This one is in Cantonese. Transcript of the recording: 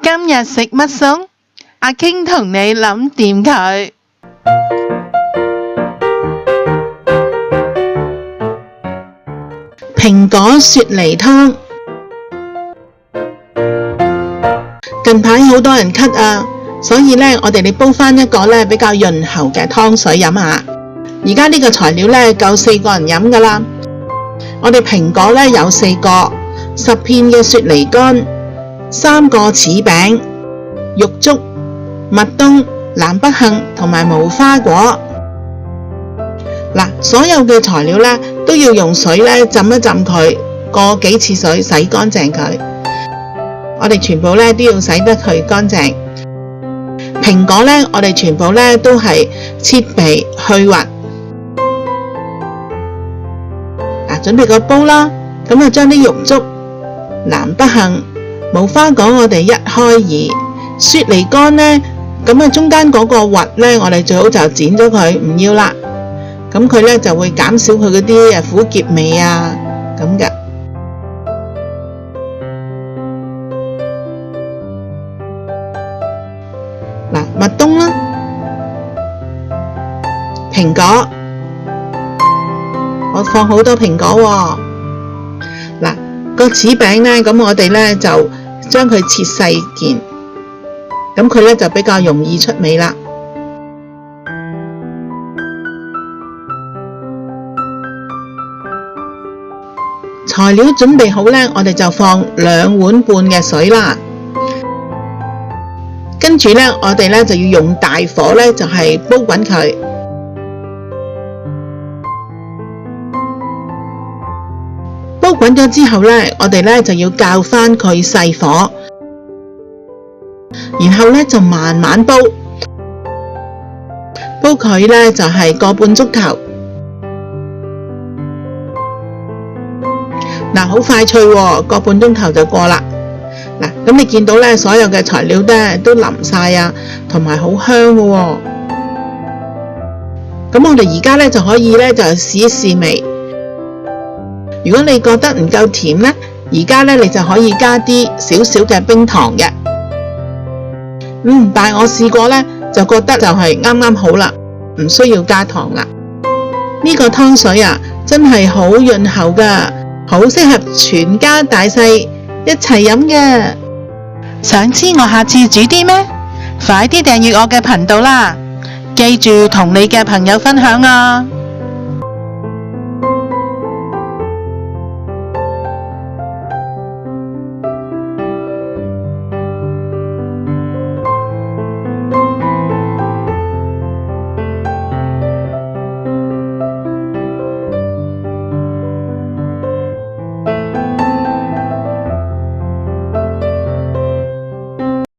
今日食乜餸？阿傾同你諗掂佢。蘋果雪梨湯。近排好多人咳啊，所以呢，我哋嚟煲返一個呢比較潤喉嘅湯水飲下。而家呢個材料呢夠4個人飲㗎啦。我哋蘋果呢有4個，10片嘅雪梨乾，3個柿餅、玉竹、麥冬、南北杏同埋無花果。嗱，所有嘅材料呢都要用水呢浸一浸佢，過幾次水洗乾淨佢。我哋全部呢都要洗得佢乾淨。蘋果呢，我哋全部呢都係切皮去核。準備個煲啦，咁啊將啲玉竹、南北杏、無花果我哋一開二，雪梨乾呢，咁啊中間嗰個核呢，我哋最好就剪咗佢，唔要啦。咁佢呢就會減少佢嗰啲苦澀味啊咁嘅。嗱，麥冬啦，蘋果。我放好多蘋果喎。嗱，個柿餅呢，咁我哋呢就將佢切細件，咁佢呢就比較容易出味啦。材料準備好呢，我哋就放2碗半嘅水啦。跟住呢，我哋呢就要用大火呢，就係煲滾佢。煲滾咗之後呢，我哋呢就要較返佢細火，然後呢就慢慢煲，煲佢呢就係個半鐘頭。嗱，好快脆喎，個半鐘頭就過啦。嗱，咁你見到呢所有嘅材料呢都腍晒啊，同埋好香嘅喎。咁我哋而家呢就可以呢就試一試味。如果你覺得唔夠甜呢，而家呢你就可以加啲少少嘅冰糖嘅。但係我試過呢，就覺得就係啱啱好啦，唔需要加糖啦。呢個湯水啊，真係好潤喉㗎，好適合全家大細一齊飲嘅。想知我下次煮啲咩？快啲訂閱我嘅頻道啦！記住同你嘅朋友分享啊！